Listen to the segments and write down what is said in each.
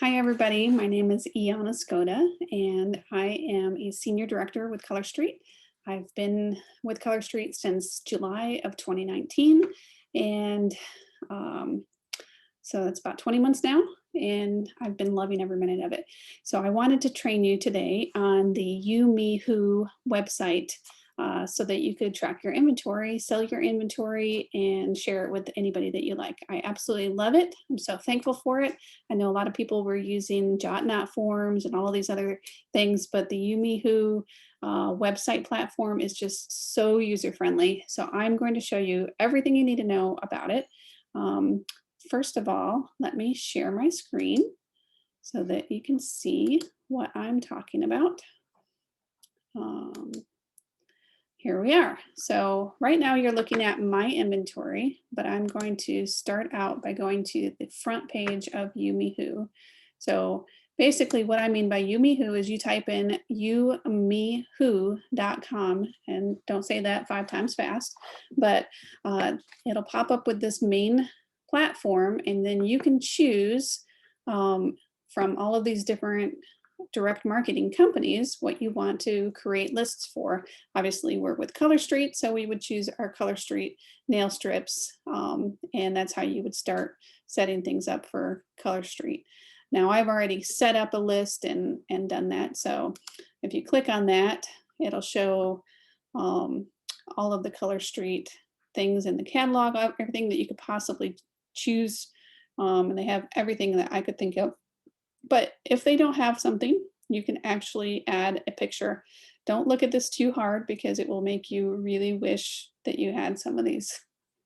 Hi, everybody. My name is Iana Skoda, and I am a senior director with Color Street. I've been with Color Street since July of 2019, and um, so it's about 20 months now, and I've been loving every minute of it. So I wanted to train you today on the YouMeWho website so that you could track your inventory, sell your inventory, and share it with anybody that you like. I absolutely love it. I'm so thankful for it. I know a lot of people were using Jotnot forms and all of these other things, but the YouMeWho website platform is just so user friendly. So I'm going to show you everything you need to know about it. Um, First of all, let me share my screen so that you can see what I'm talking about. Um, Here we are. So right now you're looking at my inventory, but I'm going to start out by going to the front page of YouMeWho. So basically what I mean by YouMeWho is you type in youmeWho.com, and don't say that 5 times fast, but it'll pop up with this main platform, and then you can choose from all of these different direct marketing companies what you want to create lists for. Obviously, we're with Color Street, so we would choose our Color Street nail strips, and that's how you would start setting things up for Color Street. Now, I've already set up a list and done that. So if you click on that, it'll show all of the Color Street things in the catalog, everything that you could possibly choose. And they have everything that I could think of. But if they don't have something, you can actually add a picture. Don't look at this too hard because it will make you really wish that you had some of these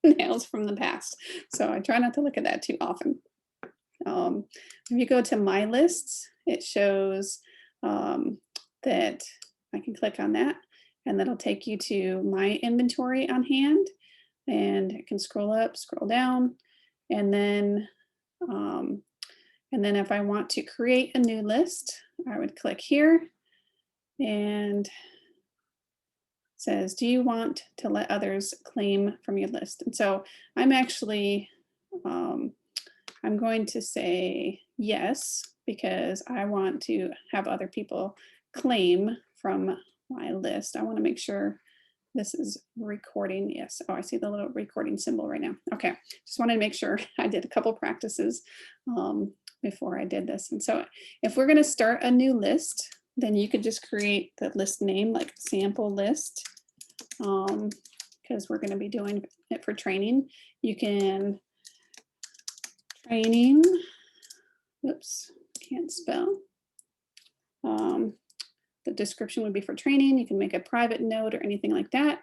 nails from the past. So I try not to look at that too often. If you go to my lists, it shows that I can click on that, and that'll take you to my inventory on hand, and I can scroll up, scroll down, and then if I want to create a new list, I would click here, and it says, do you want to let others claim from your list? And so I'm actually, I'm going to say yes, because I want to have other people claim from my list. I want to make sure this is recording. Yes. Oh, I see the little recording symbol right now. Okay. Just wanted to make sure. I did a couple practices before I did this. And so if we're going to start a new list, then you could just create the list name like sample list, because we're going to be doing it for training. You can training, oops, can't spell. The description would be for training. You can make a private note or anything like that.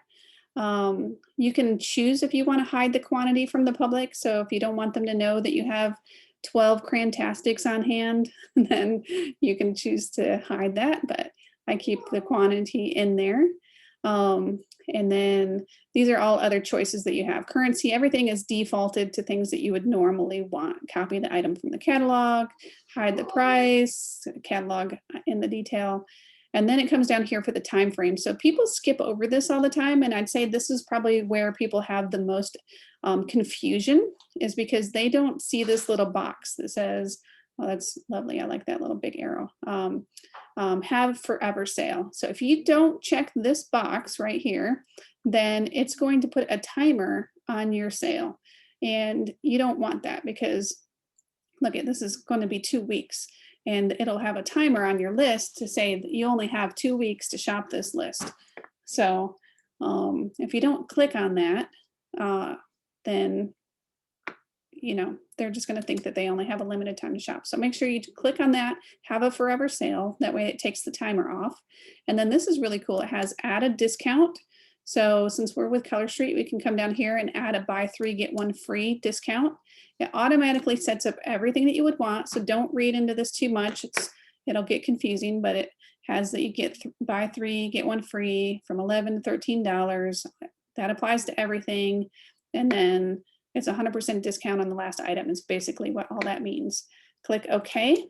You can choose if you want to hide the quantity from the public. So if you don't want them to know that you have 12 Crantastics on hand, then you can choose to hide that, but I keep the quantity in there. And then these are all other choices that you have. Currency, everything is defaulted to things that you would normally want. Copy the item from the catalog, hide the price, catalog in the detail. And then it comes down here for the time frame. So people skip over this all the time, and I'd say this is probably where people have the most confusion, is because they don't see this little box that says, oh, that's lovely. I like that little big arrow. Have forever sale. So if you don't check this box right here, then it's going to put a timer on your sale. And you don't want that, because look at this is going to be 2 weeks, and it'll have a timer on your list to say that you only have 2 weeks to shop this list. So if you don't click on that, then they're just going to think that they only have a limited time to shop. So make sure you click on that, have a forever sale. That way it takes the timer off. And then this is really cool. It has add a discount. So since we're with Color Street, we can come down here and add a buy 3, get 1 free discount. It automatically sets up everything that you would want. So don't read into this too much. It'll get confusing, but it has that you get buy 3, get 1 free from $11 to $13. That applies to everything. And then it's 100% discount on the last item is basically what all that means. Click OK.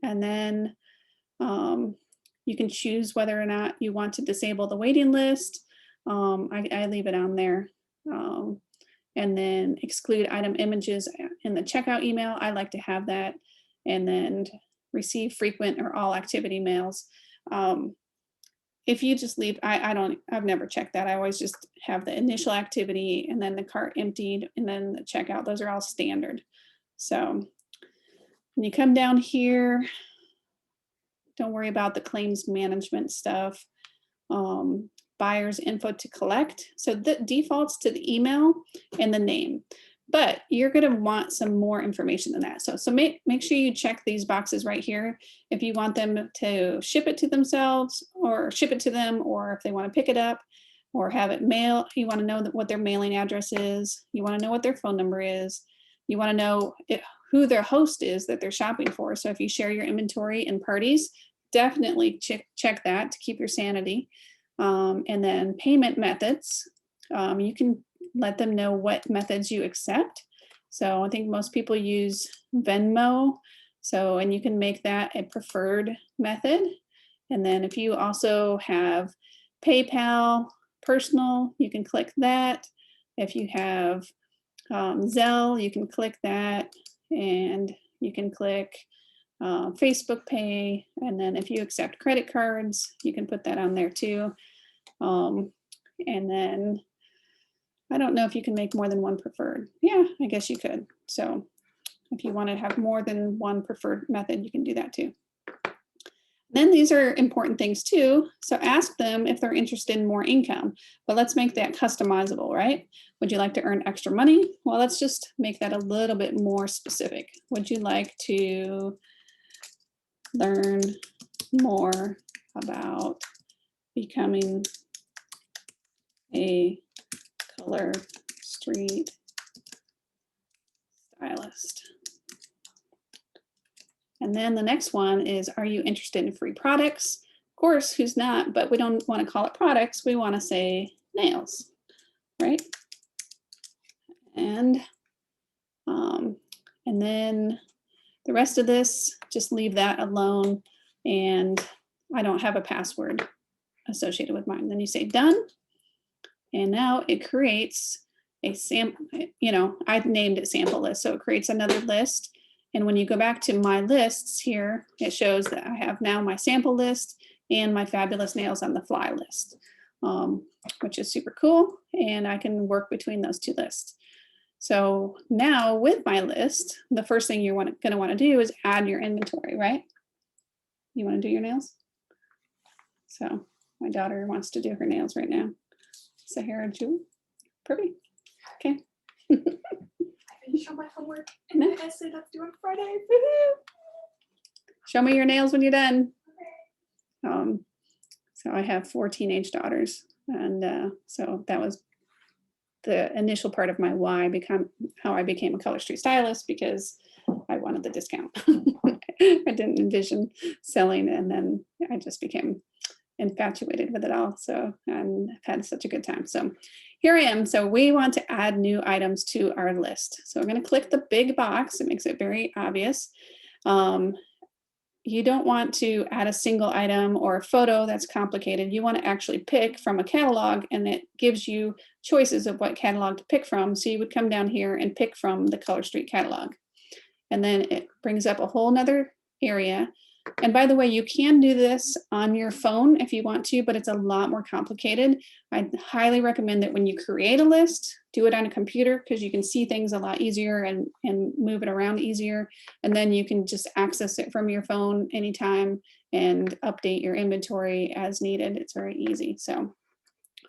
And then you can choose whether or not you want to disable the waiting list. I leave it on there. And then exclude item images in the checkout email. I like to have that and then receive frequent or all activity mails. If you just leave, I've never checked that. I always just have the initial activity and then the cart emptied and then the checkout. Those are all standard. So when you come down here, don't worry about the claims management stuff. Buyer's info to collect. So that defaults to the email and the name, but you're going to want some more information than that. So make sure you check these boxes right here. If you want them to ship it to themselves or ship it to them, or if they want to pick it up or have it mail, you want to know what their mailing address is. You want to know what their phone number is. You want to know who their host is that they're shopping for. So if you share your inventory in parties, definitely check that to keep your sanity. And then payment methods, you can let them know what methods you accept. So I think most people use Venmo. So, and you can make that a preferred method. And then if you also have PayPal personal, you can click that. If you have Zelle, you can click that, and you can click Facebook Pay. And then if you accept credit cards, you can put that on there too. And then I don't know if you can make more than one preferred. Yeah, I guess you could. So if you want to have more than one preferred method, you can do that too. Then these are important things too. So ask them if they're interested in more income, but let's make that customizable, right? Would you like to earn extra money? Well, let's just make that a little bit more specific. Would you like to learn more about becoming a color street stylist? And then the next one is, are you interested in free products? Of course, who's not, but we don't want to call it products. We want to say nails, right? And then the rest of this, just leave that alone. And I don't have a password associated with mine. Then you say done. And now it creates a sample, I've named it sample list. So it creates another list. And when you go back to my lists here, it shows that I have now my sample list and my fabulous nails on the fly list, which is super cool. And I can work between those two lists. So now with my list, the first thing you're going to want to do is add your inventory, right? You want to do your nails? So my daughter wants to do her nails right now. Sahara Jewel, pretty. Okay. I finished all my homework and the essay that's due on Friday. Show me your nails when you're done. So I have 4 teenage daughters, and so that was the initial part of my why, how I became a color street stylist, because I wanted the discount. I didn't envision selling, and then I just became infatuated with it all. So, and I've had such a good time. So here I am. So we want to add new items to our list. So I'm going to click the big box. It makes it very obvious. You don't want to add a single item or a photo that's complicated. You want to actually pick from a catalog, and it gives you choices of what catalog to pick from. So you would come down here and pick from the Color Street catalog. And then it brings up a whole nother area. And by the way, you can do this on your phone if you want to, but it's a lot more complicated. I highly recommend that when you create a list, do it on a computer, because you can see things a lot easier and move it around easier. And then you can just access it from your phone anytime and update your inventory as needed. It's very easy. So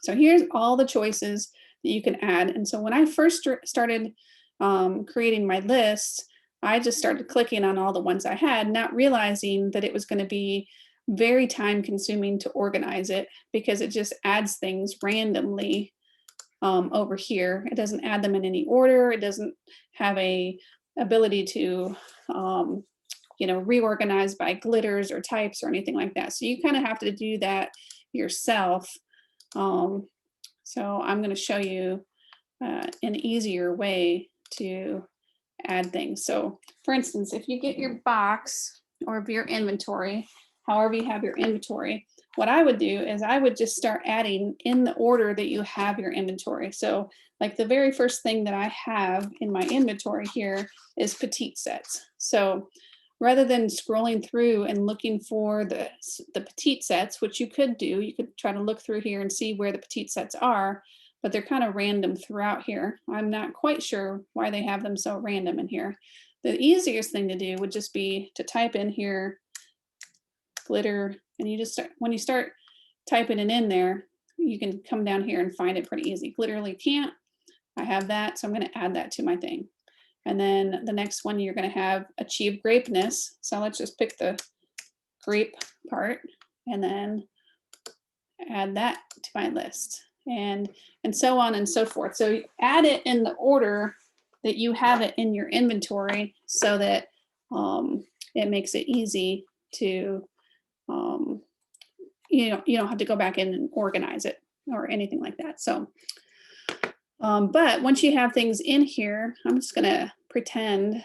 here's all the choices that you can add. And so when I first started creating my list, I just started clicking on all the ones I had, not realizing that it was going to be very time consuming to organize it, because it just adds things randomly over here. It doesn't add them in any order. It doesn't have a ability to reorganize by glitters or types or anything like that. So you kind of have to do that yourself. So I'm going to show you an easier way to add things. So for instance, if you get your box or your inventory, however you have your inventory, what I would do is I would just start adding in the order that you have your inventory. So like the very first thing that I have in my inventory here is petite sets. So rather than scrolling through and looking for the petite sets, which you could do, you could try to look through here and see where the petite sets are, but they're kind of random throughout here. I'm not quite sure why they have them so random in here. The easiest thing to do would just be to type in here glitter, and you just start, when you start typing it in there, you can come down here and find it pretty easy. Glitterly can't. I have that, so I'm going to add that to my thing. And then the next one, you're going to have achieve grapeness. So let's just pick the grape part and then add that to my list, and so on and so forth. So add it in the order that you have it in your inventory, so that it makes it easy to, you don't have to go back in and organize it or anything like that. So, but once you have things in here, I'm just gonna pretend,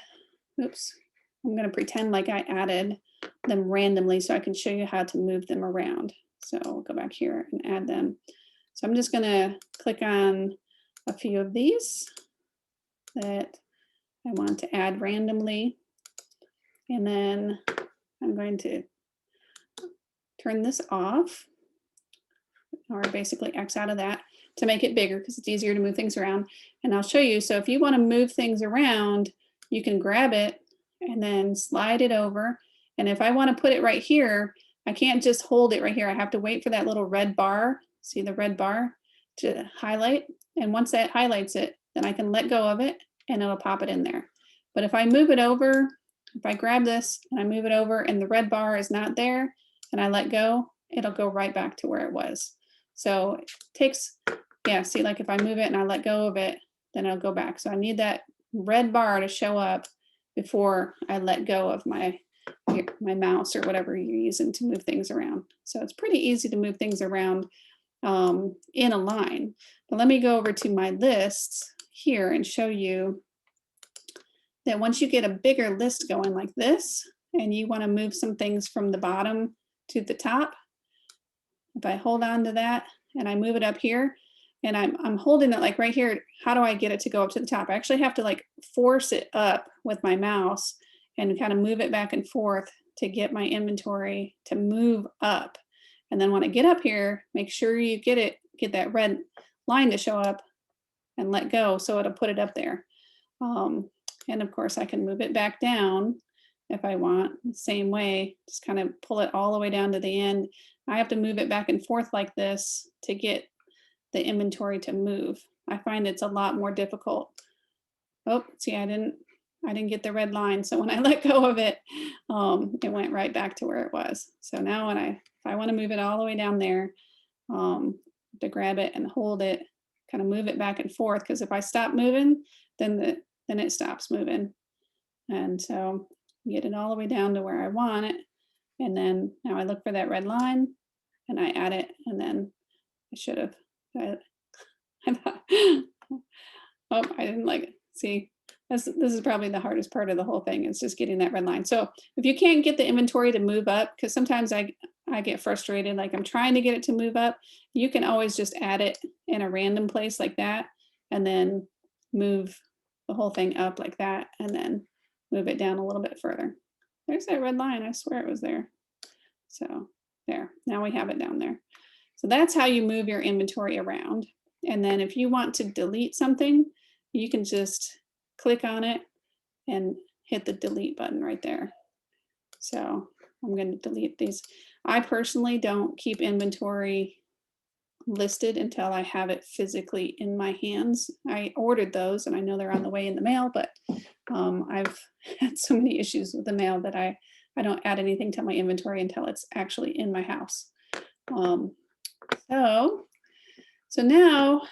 oops, I'm gonna pretend like I added them randomly so I can show you how to move them around. So I'll go back here and add them. So I'm just gonna click on a few of these that I want to add randomly. And then I'm going to turn this off, or basically X out of that to make it bigger because it's easier to move things around. And I'll show you. So if you want to move things around, you can grab it and then slide it over. And if I want to put it right here, I can't just hold it right here. I have to wait for that little red bar. See the red bar to highlight. And once that highlights it, then I can let go of it and it'll pop it in there. But if I move it over, if I grab this and I move it over and the red bar is not there and I let go, it'll go right back to where it was. So it takes, yeah, see, like if I move it and I let go of it, then it'll go back. So I need that red bar to show up before I let go of my mouse or whatever you're using to move things around. So it's pretty easy to move things around in a line. But let me go over to my lists here and show you that once you get a bigger list going like this, and you want to move some things from the bottom to the top, if I hold on to that and I move it up here, and I'm holding it like right here, how do I get it to go up to the top? I actually have to like force it up with my mouse and kind of move it back and forth to get my inventory to move up. And then when I get up here, make sure you get that red line to show up and let go so it'll put it up there. And of course I can move it back down if I want, the same way, just kind of pull it all the way down to the end. I have to move it back and forth like this to get the inventory to move. I find it's a lot more difficult. Oh, see, I didn't get the red line. So when I let go of it, it went right back to where it was. So now when if I want to move it all the way down there, to grab it and hold it, kind of move it back and forth, because if I stop moving, then it stops moving. And so get it all the way down to where I want it. And then now I look for that red line and I add it, and then I should have, I thought, oh, I didn't like it. See, this is probably the hardest part of the whole thing, is just getting that red line. So if you can't get the inventory to move up, because sometimes I get frustrated, like I'm trying to get it to move up, you can always just add it in a random place like that, and then move the whole thing up like that, and then move it down a little bit further. There's that red line. I swear it was there. So there, now we have it down there. So that's how you move your inventory around. And then if you want to delete something, you can just click on it and hit the delete button right there. So I'm going to delete these. I personally don't keep inventory listed until I have it physically in my hands. I ordered those and I know they're on the way in the mail, but I've had so many issues with the mail that I don't add anything to my inventory until it's actually in my house. So now,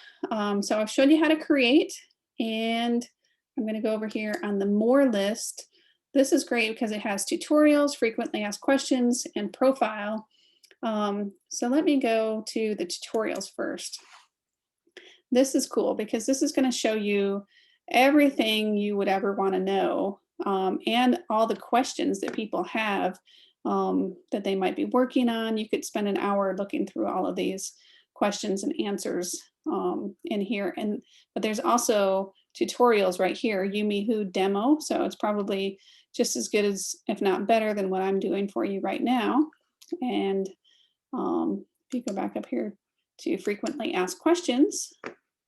so I've shown you how to create, and I'm going to go over here on the more list. This is great because it has tutorials, frequently asked questions, and profile. So let me go to the tutorials first. This is cool because this is going to show you everything you would ever want to know, and all the questions that people have that they might be working on. You could spend an hour looking through all of these questions and answers in here. But there's also tutorials right here, YouMeWho demo. So it's probably just as good as, if not better than what I'm doing for you right now. And if you go back up here to frequently asked questions,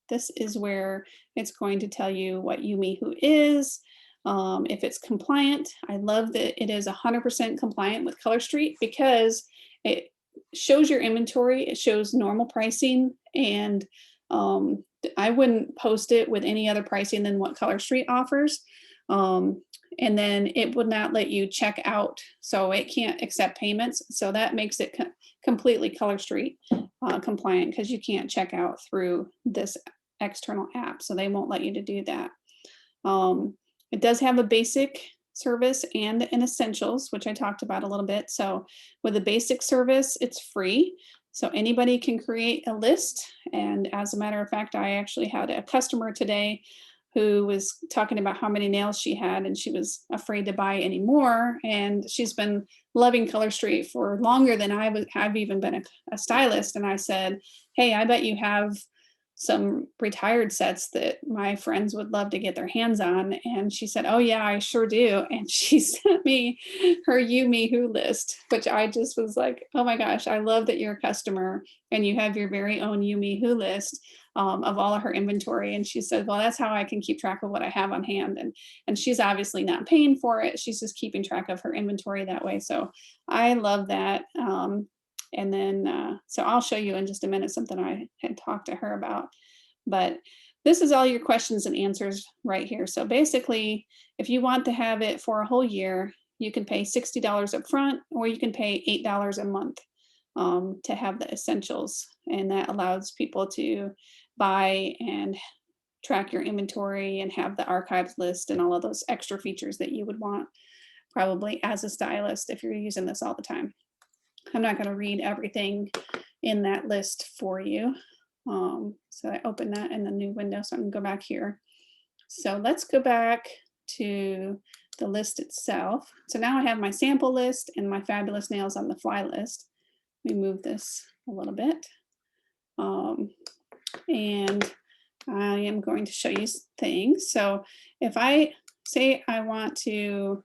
this is where it's going to tell you what YouMeWho is, if it's compliant. I love that it is 100% compliant with Color Street because it shows your inventory, it shows normal pricing, and I wouldn't post it with any other pricing than what Color Street offers. And then it would not let you check out, so it can't accept payments. So that makes it completely Color Street compliant, because you can't check out through this external app, so they won't let you to do that. It does have a basic service and an essentials, which I talked about a little bit. So with the basic service, it's free. So anybody can create a list. And as a matter of fact, I actually had a customer today who was talking about how many nails she had, and she was afraid to buy any more. And she's been loving Color Street for longer than I've even been a stylist. And I said, hey, I bet you have some retired sets that my friends would love to get their hands on. And she said, oh yeah, I sure do. And she sent me her YouMeWho list, which I just was like, oh my gosh, I love that you're a customer and you have your very own YouMeWho list of all of her inventory. And she said, well, that's how I can keep track of what I have on hand. And she's obviously not paying for it. She's just keeping track of her inventory that way. So I love that. And then, so I'll show you in just a minute something I had talked to her about. But this is all your questions and answers right here. So basically, if you want to have it for a whole year, you can pay $60 up front, or you can pay $8 a month to have the essentials. And that allows people to buy and track your inventory and have the archives list and all of those extra features that you would want probably as a stylist if you're using this all the time. I'm not going to read everything in that list for you. So I open that in the new window, so I can go back here. So let's go back to the list itself. So now I have my sample list and my fabulous nails on the fly list. Let me move this a little bit. And I am going to show you things. So if I say I want to,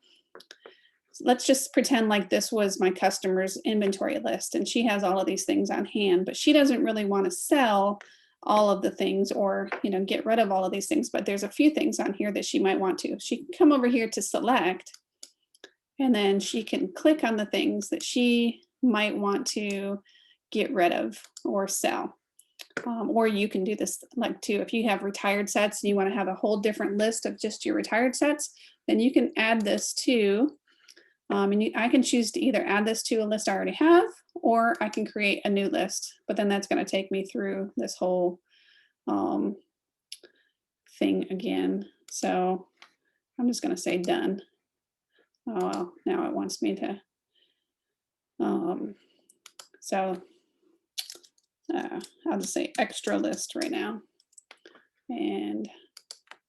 let's just pretend like this was my customer's inventory list and she has all of these things on hand, but she doesn't really want to sell all of the things or, get rid of all of these things, but there's a few things on here that she might want to. She can come over here to select, and then she can click on the things that she might want to get rid of or sell. Or you can do this like too, if you have retired sets and you want to have a whole different list of just your retired sets, then you can add this to, and I can choose to either add this to a list I already have, or I can create a new list, but then that's going to take me through this whole thing again. So I'm just going to say done. Oh, well, now it wants me to, I'll just say extra list right now and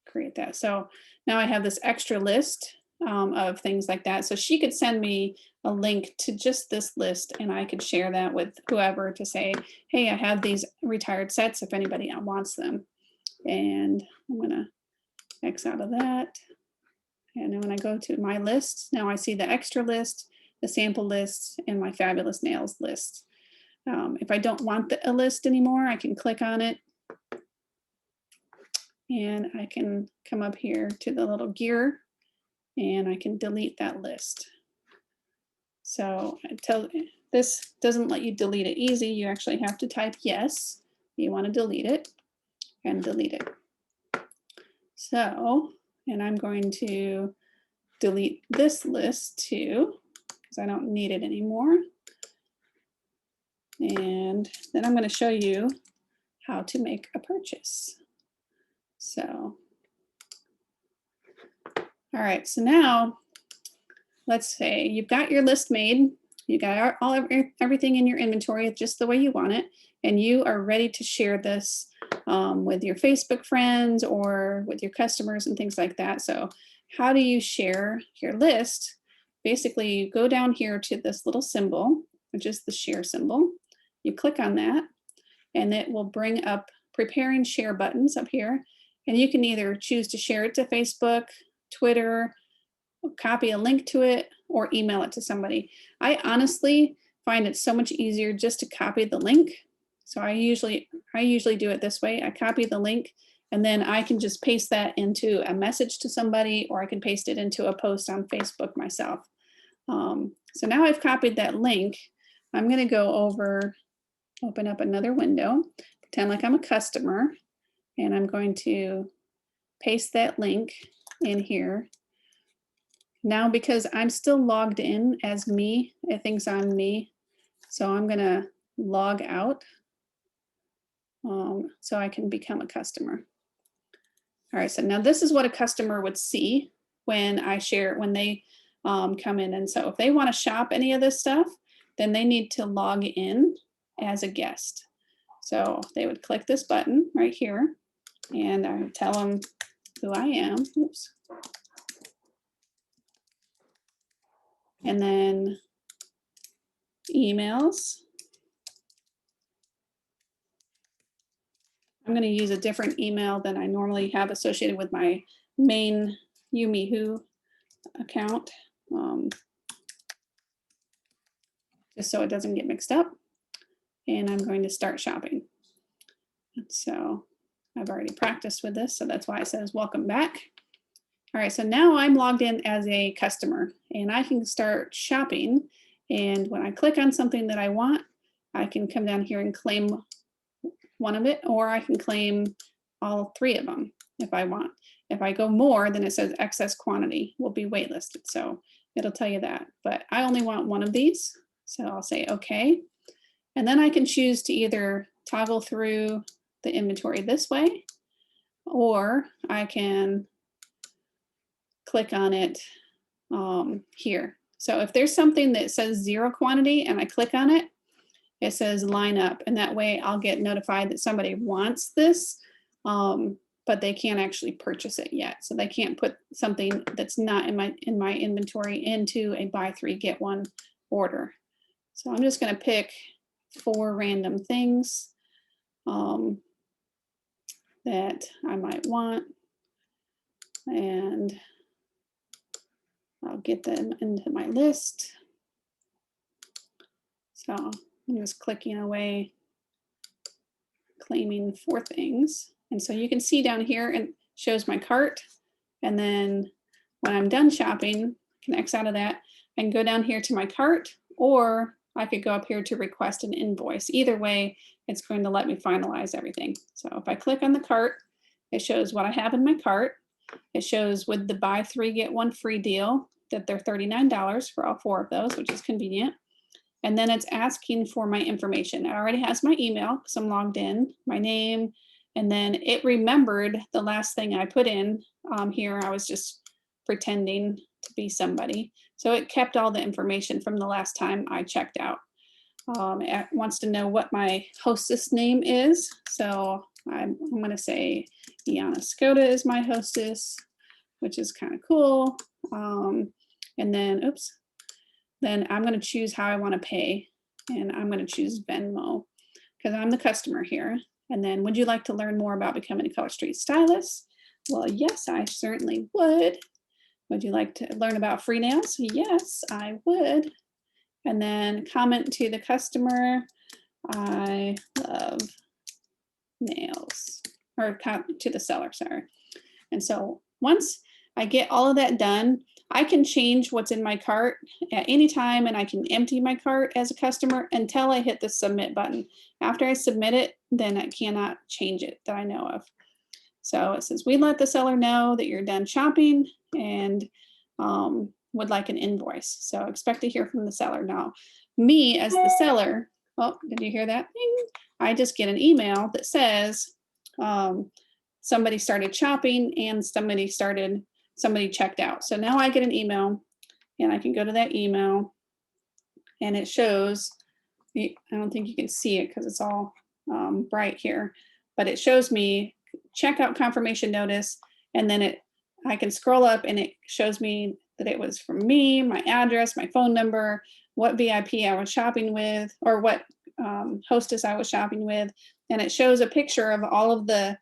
create that. So now I have this extra list of things like that. So she could send me a link to just this list and I could share that with whoever to say, hey, I have these retired sets if anybody wants them. And I'm gonna X out of that. And then when I go to my list, now I see the extra list, the sample list, and my fabulous nails list. If I don't want a list anymore, I can click on it and I can come up here to the little gear and I can delete that list. So this doesn't let you delete it easy. You actually have to type yes, you want to delete it, and delete it. So, and I'm going to delete this list too, because I don't need it anymore. And then I'm going to show you how to make a purchase. So, all right, so now let's say you've got your list made, you got everything in your inventory just the way you want it, and you are ready to share this with your Facebook friends or with your customers and things like that. So how do you share your list? Basically, you go down here to this little symbol, which is the share symbol. You click on that, and it will bring up prepare and share buttons up here. And you can either choose to share it to Facebook, Twitter, copy a link to it, or email it to somebody. I honestly find it so much easier just to copy the link. So I usually do it this way. I copy the link and then I can just paste that into a message to somebody, or I can paste it into a post on Facebook myself. So now I've copied that link. I'm going to go over, open up another window, pretend like I'm a customer, and I'm going to paste that link in here. Now, because I'm still logged in as me, it thinks I'm me. So I'm going to log out so I can become a customer. All right, so now this is what a customer would see when I share, when they come in. And so if they want to shop any of this stuff, then they need to log in as a guest. So they would click this button right here, and I would tell them who I am. Oops. And then emails. I'm going to use a different email than I normally have associated with my main YouMeWho account, just so it doesn't get mixed up. And I'm going to start shopping. So I've already practiced with this, so that's why it says welcome back. All right, so now I'm logged in as a customer and I can start shopping. And when I click on something that I want, I can come down here and claim one of it, or I can claim all 3 of them if I want. If I go more, then it says excess quantity will be waitlisted. So it'll tell you that, but I only want one of these. So I'll say okay. And then I can choose to either toggle through the inventory this way, or I can click on it here. So if there's something that says 0 quantity and I click on it, it says line up, and that way I'll get notified that somebody wants this, but they can't actually purchase it yet. So they can't put something that's not in my inventory into a buy 3 get 1 order. So I'm just going to pick 4 random things that I might want, and I'll get them into my list. So I'm just clicking away, claiming 4 things. And so you can see down here, it shows my cart. And then when I'm done shopping, I can X out of that and go down here to my cart, or I could go up here to request an invoice. Either way, it's going to let me finalize everything. So if I click on the cart, it shows what I have in my cart. It shows with the buy 3 get 1 free deal that they're $39 for all 4 of those, which is convenient. And then it's asking for my information. It already has my email because I'm logged in, my name, and then it remembered the last thing I put in here. I was just pretending to be somebody. So it kept all the information from the last time I checked out. It wants to know what my hostess name is. So I'm going to say Iana Skoda is my hostess, which is kind of cool. And then, oops. Then I'm going to choose how I want to pay, and I'm going to choose Venmo because I'm the customer here. And then, would you like to learn more about becoming a Color Street stylist? Well, yes, I certainly would. Would you like to learn about free nails? Yes, I would. And then comment to the customer, I love nails, or to the seller, sorry. And so once I get all of that done, I can change what's in my cart at any time, and I can empty my cart as a customer until I hit the submit button. After I submit it, then I cannot change it that I know of. So it says, we let the seller know that you're done shopping and would like an invoice. So expect to hear from the seller. Now, me as the seller, oh, did you hear that? Ding. I just get an email that says somebody started shopping and somebody checked out. So now I get an email, and I can go to that email, and it shows, I don't think you can see it because it's all bright here, but it shows me checkout confirmation notice, and then I can scroll up and it shows me that it was from me, my address, my phone number, what VIP I was shopping with, or what hostess I was shopping with, and it shows a picture of all of the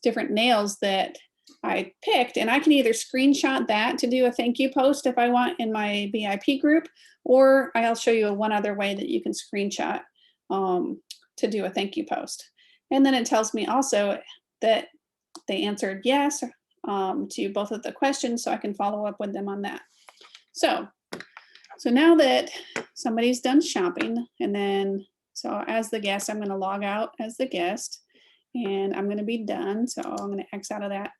different nails that I picked, and I can either screenshot that to do a thank you post if I want in my VIP group, or I'll show you one other way that you can screenshot to do a thank you post. And then it tells me also that they answered yes to both of the questions, so I can follow up with them on that. So now that somebody's done shopping, and then, so as the guest, I'm going to log out as the guest, and I'm going to be done. So I'm going to X out of that.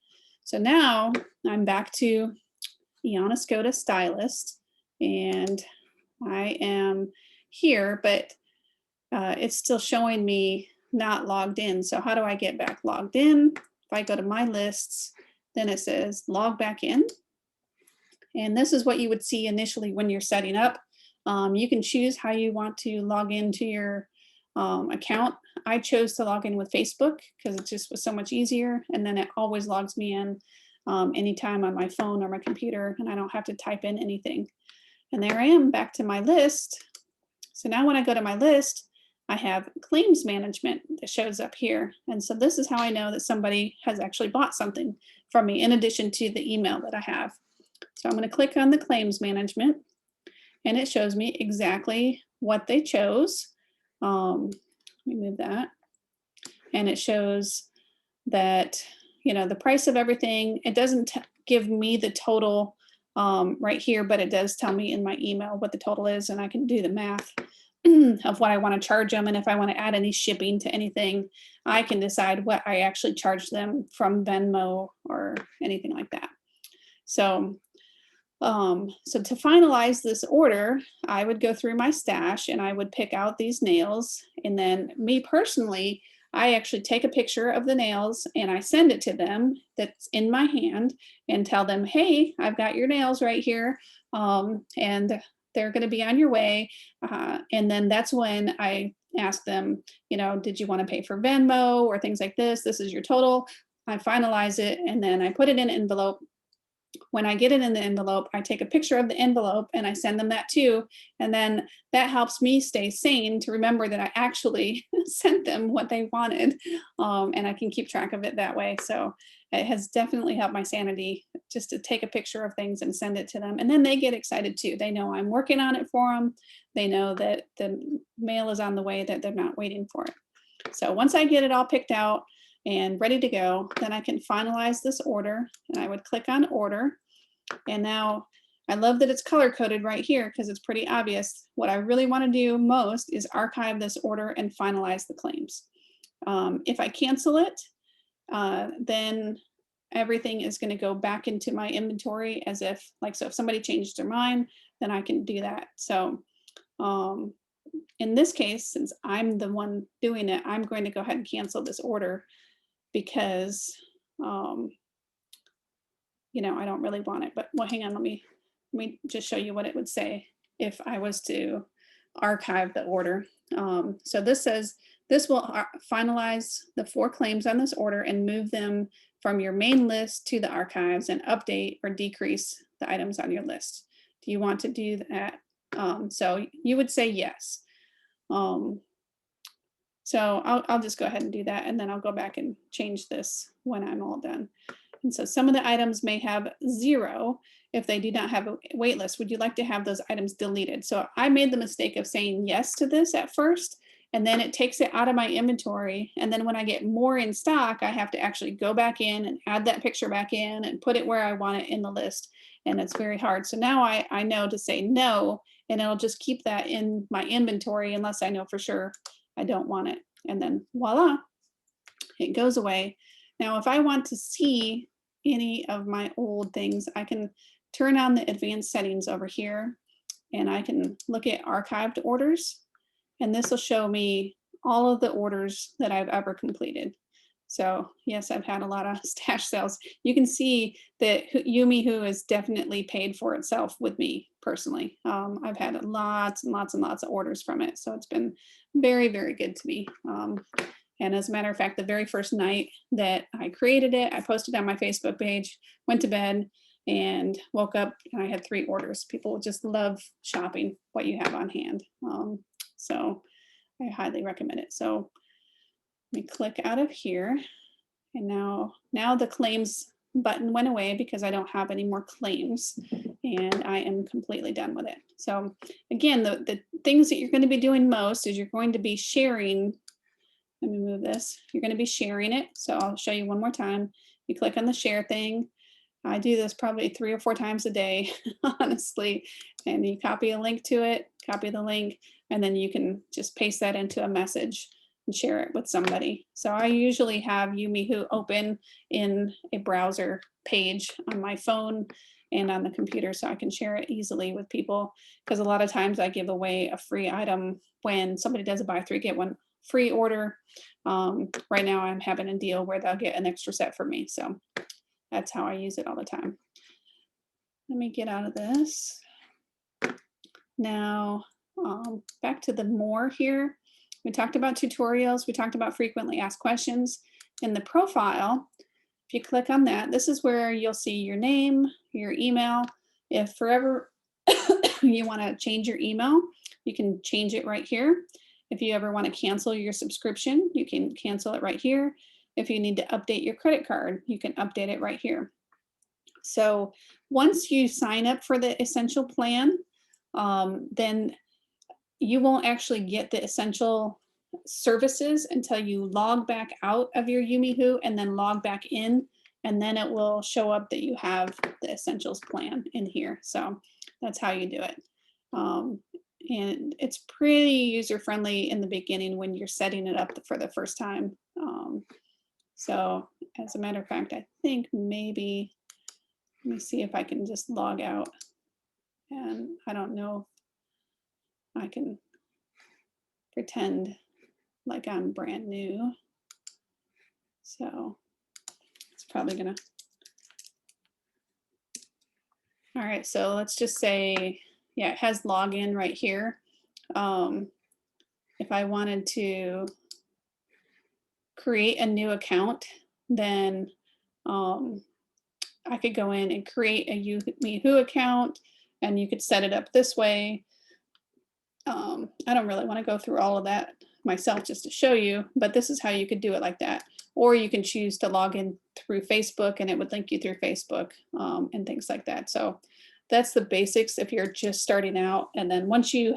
So now I'm back to Iana Skoda Stylist, and I am here, but it's still showing me not logged in. So how do I get back logged in? If I go to my lists, then it says log back in. And this is what you would see initially when you're setting up. You can choose how you want to log into your account. I chose to log in with Facebook because it just was so much easier. And then it always logs me in anytime on my phone or my computer, and I don't have to type in anything. And there I am back to my list. So now when I go to my list, I have claims management that shows up here. And so this is how I know that somebody has actually bought something from me in addition to the email that I have. So I'm going to click on the claims management, and it shows me exactly what they chose. Let me move that. And it shows that, you know, the price of everything. It doesn't give me the total right here, but it does tell me in my email what the total is, and I can do the math of what I want to charge them. And if I want to add any shipping to anything, I can decide what I actually charge them from Venmo or anything like that. So to finalize this order, I would go through my stash and I would pick out these nails. And then me personally, I actually take a picture of the nails and I send it to them that's in my hand and tell them, hey, I've got your nails right here. And they're going to be on your way. And then that's when I ask them, you know, did you want to pay for Venmo or things like this? This is your total. I finalize it and then I put it in an envelope. When I get it in the envelope, I take a picture of the envelope and I send them that too. And then that helps me stay sane to remember that I actually sent them what they wanted. And I can keep track of it that way. So it has definitely helped my sanity just to take a picture of things and send it to them. And then they get excited too. They know I'm working on it for them. They know that the mail is on the way, that they're not waiting for it. So once I get it all picked out and ready to go, then I can finalize this order, and I would click on order. And now I love that it's color coded right here because it's pretty obvious. What I really want to do most is archive this order and finalize the claims. If I cancel it, then everything is going to go back into my inventory as if, like, so if somebody changed their mind, then I can do that. So in this case, since I'm the one doing it, I'm going to go ahead and cancel this order because, you know, I don't really want it. But well, hang on, let me just show you what it would say if I was to archive the order. So this says, this will finalize the 4 claims on this order and move them from your main list to the archives and update or decrease the items on your list. Do you want to do that? So you would say yes. So I'll just go ahead and do that, and then I'll go back and change this when I'm all done. And so some of the items may have 0 if they do not have a wait list. Would you like to have those items deleted? So I made the mistake of saying yes to this at first, and then it takes it out of my inventory. And then when I get more in stock, I have to actually go back in and add that picture back in and put it where I want it in the list. And it's very hard. So now I know to say no, and it'll just keep that in my inventory unless I know for sure I don't want it. And then voila, it goes away. Now, if I want to see any of my old things, I can turn on the advanced settings over here, and I can look at archived orders. And this will show me all of the orders that I've ever completed. So yes, I've had a lot of stash sales. You can see that YouMeWho has definitely paid for itself with me personally. I've had lots and lots and lots of orders from it. So it's been very, very good to me. And as a matter of fact, the very first night that I created it, I posted on my Facebook page, went to bed and woke up and I had 3 orders. People just love shopping what you have on hand. So I highly recommend it. So let me click out of here And now the claims button went away because I don't have any more claims, and I am completely done with it. So again, the things that you're going to be doing most is you're going to be sharing. Let me move this. You're going to be sharing it. So I'll show you one more time. You click on the share thing. I do this probably 3 or 4 times a day, honestly. And you copy a link to it, copy the link, and then you can just paste that into a message and share it with somebody. So I usually have YouMeWho open in a browser page on my phone and on the computer so I can share it easily with people. Because a lot of times I give away a free item when somebody does a buy 3, get 1 free order. Right now I'm having a deal where they'll get an extra set for me. So that's how I use it all the time. Let me get out of this. Now, back to the more here. We talked about tutorials. We talked about frequently asked questions. In the profile, if you click on that, this is where you'll see your name, your email. If forever you want to change your email, you can change it right here. If you ever want to cancel your subscription, you can cancel it right here. If you need to update your credit card, you can update it right here. So once you sign up for the essential plan, then you won't actually get the essential services until you log back out of your YouMeWho and then log back in, and then it will show up that you have the essentials plan in here. So that's how you do it. And it's pretty user-friendly in the beginning when you're setting it up for the first time. So as a matter of fact, I think maybe, let me see if I can just log out. And I don't know if I can pretend like I'm brand new. So it's probably gonna. All right, so let's just say, yeah, it has login right here. If I wanted to create a new account, then I could go in and create a YouMeWho account, and you could set it up this way. I don't really want to go through all of that myself just to show you, but this is how you could do it like that. Or you can choose to log in through Facebook and it would link you through Facebook and things like that. So that's the basics if you're just starting out. And then once you're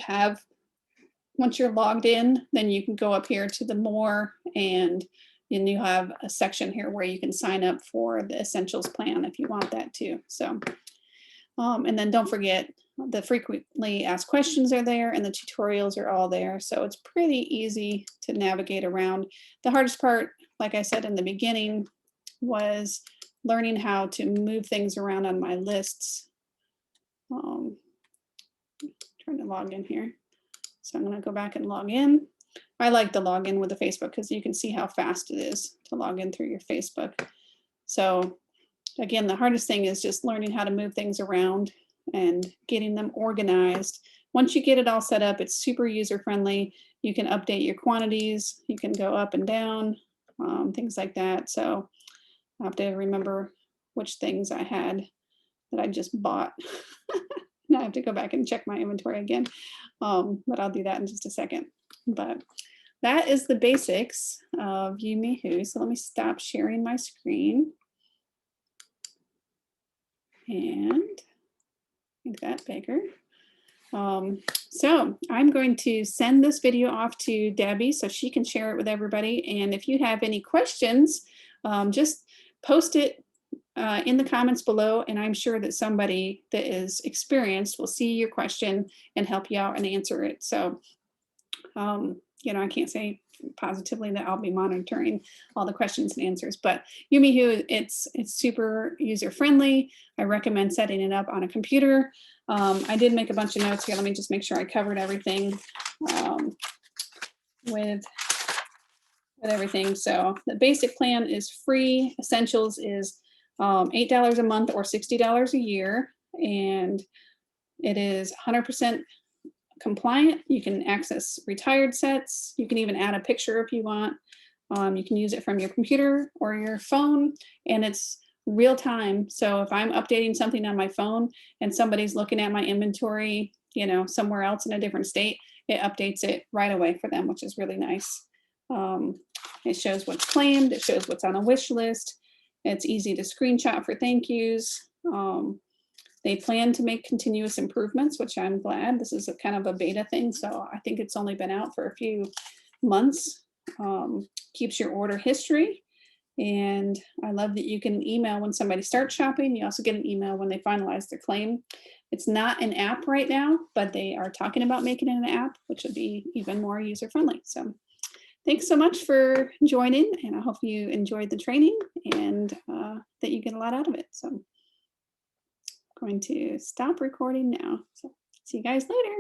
logged in, then you can go up here to the more, and then you have a section here where you can sign up for the essentials plan if you want that too. So, and then don't forget, the frequently asked questions are there and the tutorials are all there. So it's pretty easy to navigate around. The hardest part, like I said in the beginning, was learning how to move things around on my lists. Trying to log in here. So I'm going to go back and log in. I like the login with the Facebook because you can see how fast it is to log in through your Facebook. So again, the hardest thing is just learning how to move things around and getting them organized. Once you get it all set up, it's super user friendly. You can update your quantities. You can go up and down, things like that. So I have to remember which things I had that I just bought. Now I have to go back and check my inventory again, but I'll do that in just a second. But that is the basics of YouMeWho. So let me stop sharing my screen and make that bigger. So I'm going to send this video off to Debbie so she can share it with everybody. And if you have any questions, just post it in the comments below, and I'm sure that somebody that is experienced will see your question and help you out and answer it. So, you know, I can't say positively that I'll be monitoring all the questions and answers, but YouMeWho, it's super user friendly. I recommend setting it up on a computer. I did make a bunch of notes here. Let me just make sure I covered everything with everything. So the basic plan is free. Essentials is $8 a month or $60 a year, and it is 100% compliant. You can access retired sets. You can even add a picture if you want. You can use it from your computer or your phone, and it's real time. So if I'm updating something on my phone and somebody's looking at my inventory, you know, somewhere else in a different state, it updates it right away for them, which is really nice. It shows what's claimed. It shows what's on a wish list. It's easy to screenshot for thank yous. They plan to make continuous improvements, which I'm glad. This is a kind of a beta thing, so I think it's only been out for a few months. Keeps your order history. And I love that you can email when somebody starts shopping. You also get an email when they finalize their claim. It's not an app right now, but they are talking about making it an app, which would be even more user-friendly. So thanks so much for joining, and I hope you enjoyed the training and that you get a lot out of it. So I'm going to stop recording now. So see you guys later.